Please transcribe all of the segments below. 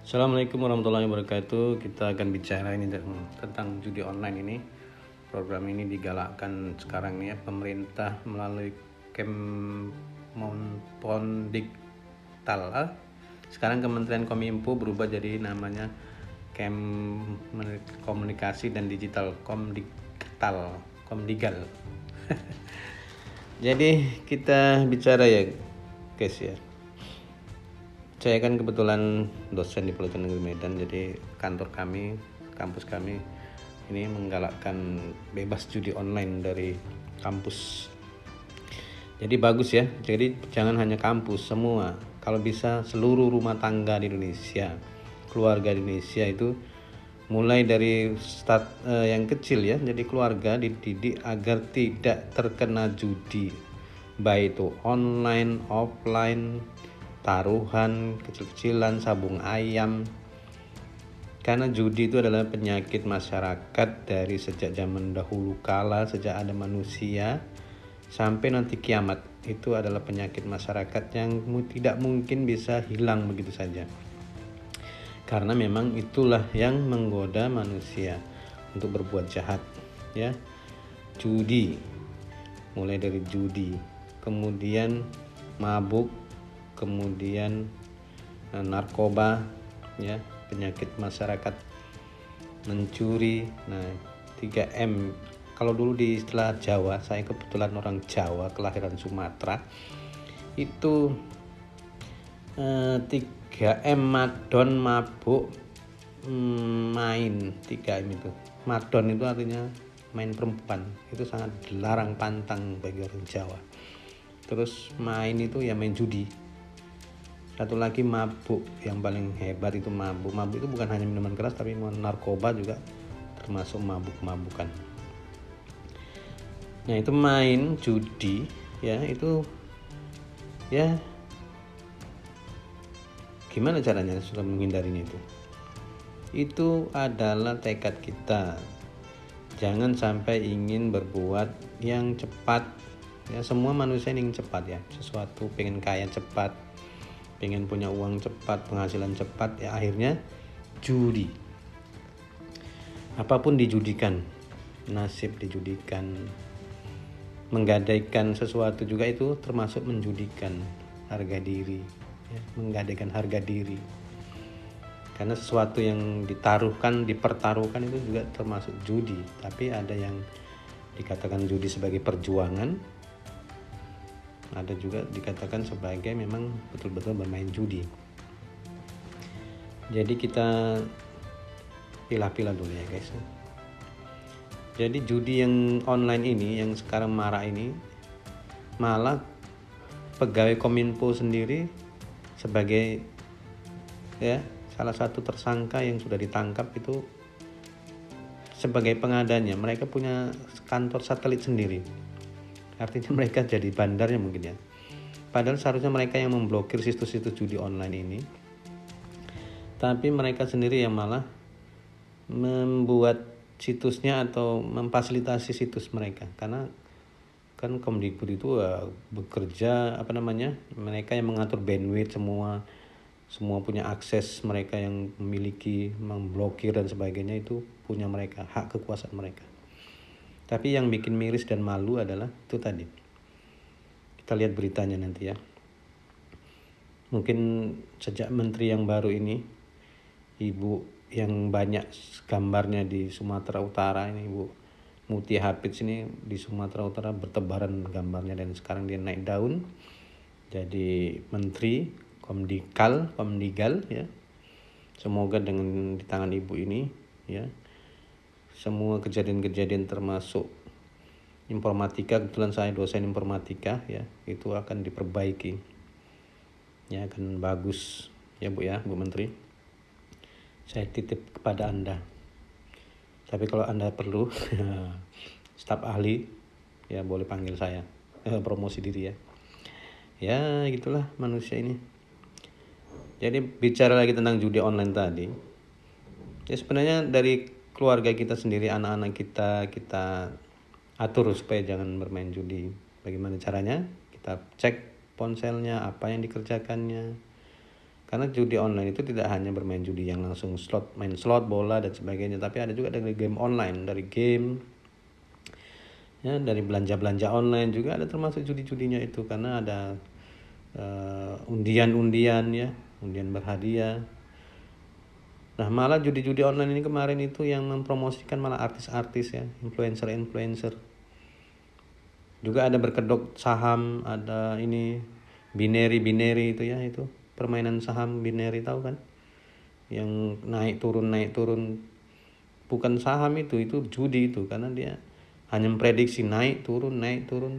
Assalamualaikum warahmatullahi wabarakatuh. Kita akan bicara ini tentang judi online ini. Program ini digalakkan sekarang nih ya pemerintah melalui Kemenpondiktal. Sekarang Kementerian Kominfo berubah jadi namanya Komunikasi dan Digital Komdigal. Jadi kita bicara ya guys ya. Saya kan kebetulan dosen di Politeknik Negeri Medan, jadi kampus kami ini menggalakkan bebas judi online dari kampus. Jadi bagus ya, jadi jangan hanya kampus, semua. Kalau bisa seluruh rumah tangga di Indonesia, keluarga di Indonesia itu mulai dari yang kecil ya, jadi keluarga dididik agar tidak terkena judi, baik itu online, offline, taruhan kecil-kecilan, sabung ayam. Karena judi itu adalah penyakit masyarakat dari sejak zaman dahulu kala, sejak ada manusia sampai nanti kiamat. Itu adalah penyakit masyarakat yang tidak mungkin bisa hilang begitu saja. Karena memang itulah yang menggoda manusia untuk berbuat jahat, ya. Judi, mulai dari judi, kemudian mabuk, kemudian narkoba, ya, penyakit masyarakat, mencuri. Nah, 3M. Kalau dulu di istilah Jawa, saya kebetulan orang Jawa, kelahiran Sumatera, itu 3M, madon, mabuk, main. 3M itu. Madon itu artinya main perempuan, itu sangat dilarang, pantang bagi orang Jawa. Terus main itu ya main judi. Satu lagi mabuk, yang paling hebat itu mabuk. Mabuk itu bukan hanya minuman keras, tapi narkoba juga termasuk mabuk-mabukan. Nah, itu main judi ya, itu ya gimana caranya sudah menghindarinya itu adalah tekad kita. Jangan sampai ingin berbuat yang cepat ya. Semua manusia ingin cepat ya, sesuatu pengen kaya cepat, pengen punya uang cepat, penghasilan cepat, ya akhirnya judi. Apapun dijudikan, nasib dijudikan, menggadaikan sesuatu juga itu termasuk menjudikan harga diri, ya, menggadaikan harga diri. Karena sesuatu yang dipertaruhkan itu juga termasuk judi. Tapi ada yang dikatakan judi sebagai perjuangan, ada juga dikatakan sebagai memang betul-betul bermain judi. Jadi kita pilah-pilah dulu ya guys. Jadi judi yang online ini, yang sekarang marak ini, malah pegawai Kominfo sendiri sebagai ya salah satu tersangka yang sudah ditangkap itu sebagai pengadanya. Mereka punya kantor satelit sendiri, artinya mereka jadi bandarnya mungkin ya. Padahal seharusnya mereka yang memblokir situs-situs judi online ini, tapi mereka sendiri yang malah membuat situsnya atau memfasilitasi situs mereka. Karena kan Kemdikbud itu bekerja mereka yang mengatur bandwidth, semua punya akses, mereka yang memiliki, memblokir dan sebagainya itu punya mereka, hak kekuasaan mereka. Tapi yang bikin miris dan malu adalah itu tadi. Kita lihat beritanya nanti ya. Mungkin sejak menteri yang baru ini, ibu yang banyak gambarnya di Sumatera Utara ini, Ibu Mutia Hafidz ini, di Sumatera Utara bertebaran gambarnya, dan sekarang dia naik daun jadi menteri Komdigal ya. Semoga dengan di tangan ibu ini ya, semua kejadian-kejadian termasuk informatika, kebetulan saya dosen informatika ya, itu akan diperbaiki ya, akan bagus ya Bu ya, Bu Menteri. Saya titip kepada Anda. Tapi kalau Anda perlu staf ahli ya, boleh panggil saya, promosi diri ya. Ya gitulah manusia ini. Jadi bicara lagi tentang judi online tadi, ya sebenarnya dari keluarga kita sendiri, anak-anak kita atur supaya jangan bermain judi. Bagaimana caranya? Kita cek ponselnya, apa yang dikerjakannya. Karena judi online itu tidak hanya bermain judi yang langsung main slot, bola dan sebagainya, tapi ada juga dari game online, dari game ya, dari belanja online juga ada termasuk judi-judinya itu, karena ada undian-undian ya, undian berhadiah. Nah, malah judi-judi online ini kemarin itu yang mempromosikan malah artis-artis ya, influencer-influencer. Juga ada berkedok saham, ada ini binary itu ya, itu permainan saham binary, tahu kan? Yang naik turun. Bukan saham itu judi itu, karena dia hanya memprediksi naik turun,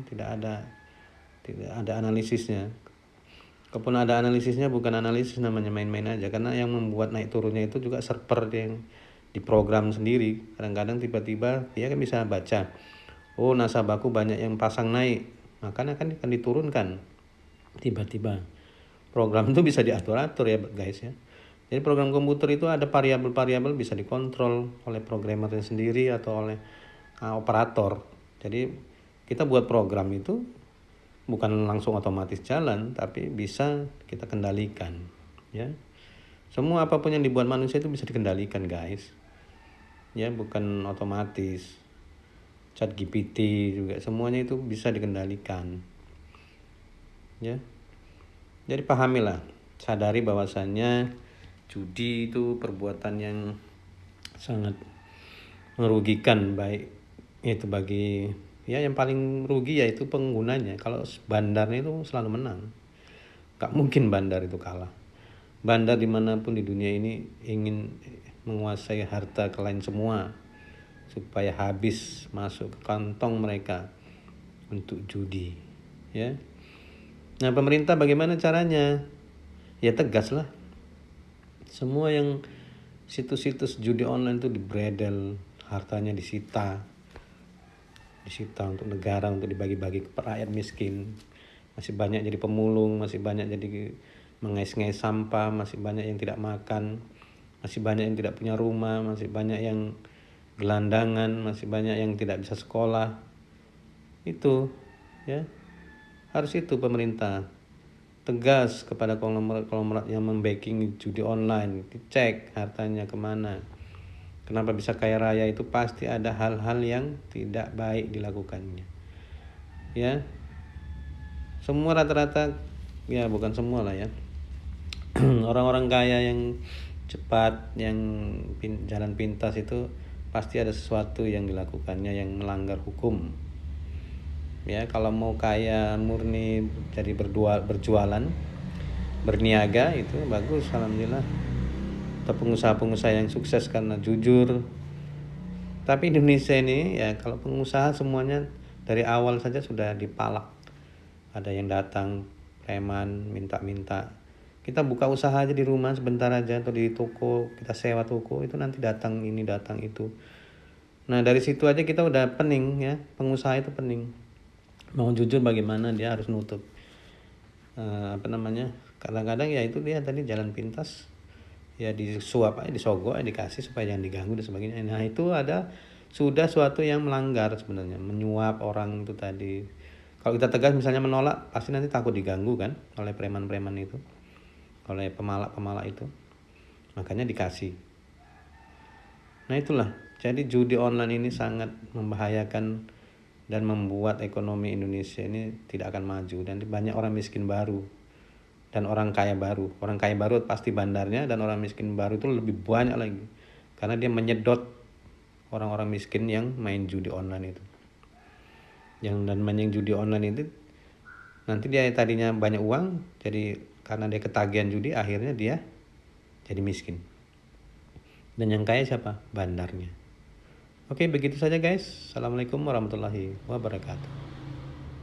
tidak ada analisisnya. Kalaupun ada analisisnya, bukan analisis, namanya main-main aja, karena yang membuat naik turunnya itu juga server yang diprogram sendiri. Kadang-kadang tiba-tiba dia kan bisa baca, oh nasabahku banyak yang pasang naik, makanya kan akan diturunkan tiba-tiba. Program itu bisa diatur-atur ya guys ya. Jadi program komputer itu ada variabel-variabel bisa dikontrol oleh programmernya sendiri atau oleh operator. Jadi kita buat program itu bukan langsung otomatis jalan, tapi bisa kita kendalikan ya. Semua apapun yang dibuat manusia itu bisa dikendalikan guys ya, bukan otomatis. ChatGPT juga semuanya itu bisa dikendalikan ya. Jadi pahamilah, sadari bahwasannya judi itu perbuatan yang sangat merugikan, baik itu bagi ya, yang paling rugi yaitu penggunanya. Kalau bandarnya itu selalu menang, gak mungkin bandar itu kalah. Bandar dimanapun di dunia ini ingin menguasai harta kalian semua supaya habis masuk ke kantong mereka untuk judi ya. Nah, pemerintah bagaimana caranya? Ya tegas lah, semua yang situs-situs judi online itu dibredel, hartanya disita untuk negara, untuk dibagi-bagi ke rakyat miskin. Masih banyak jadi pemulung, masih banyak jadi mengais-ngais sampah, masih banyak yang tidak makan, masih banyak yang tidak punya rumah, masih banyak yang gelandangan, masih banyak yang tidak bisa sekolah. Itu ya, harus itu pemerintah tegas kepada konglomerat yang membacking judi online, dicek hartanya kemana. Kenapa bisa kaya raya, itu pasti ada hal-hal yang tidak baik dilakukannya ya. Semua rata-rata ya, bukan semua lah ya, orang-orang kaya yang cepat, yang jalan pintas itu pasti ada sesuatu yang dilakukannya yang melanggar hukum ya. Kalau mau kaya murni jadi berjualan, berniaga, itu bagus, alhamdulillah. Atau pengusaha-pengusaha yang sukses karena jujur. Tapi Indonesia ini ya, kalau pengusaha semuanya dari awal saja sudah dipalak. Ada yang datang preman minta-minta, kita buka usaha aja di rumah sebentar aja, atau di toko, kita sewa toko, itu nanti datang ini datang itu. Nah dari situ aja kita udah pening ya, pengusaha itu pening. Mau jujur bagaimana, dia harus nutup kadang-kadang ya itu dia tadi jalan pintas ya, disuap aja, disogok aja, dikasih supaya jangan diganggu dan sebagainya. Nah itu sudah suatu yang melanggar sebenarnya, menyuap orang itu tadi. Kalau kita tegas misalnya menolak, pasti nanti takut diganggu kan oleh preman-preman itu, oleh pemalak-pemalak itu, makanya dikasih. Nah itulah, jadi judi online ini sangat membahayakan dan membuat ekonomi Indonesia ini tidak akan maju, dan banyak orang miskin baru dan orang kaya baru. Orang kaya baru pasti bandarnya, dan orang miskin baru itu lebih banyak lagi, karena dia menyedot orang-orang miskin yang main judi online itu. Dan main judi online itu nanti dia tadinya banyak uang, jadi karena dia ketagihan judi, akhirnya dia jadi miskin. Dan yang kaya siapa? Bandarnya. Oke, begitu saja guys. Assalamualaikum warahmatullahi wabarakatuh.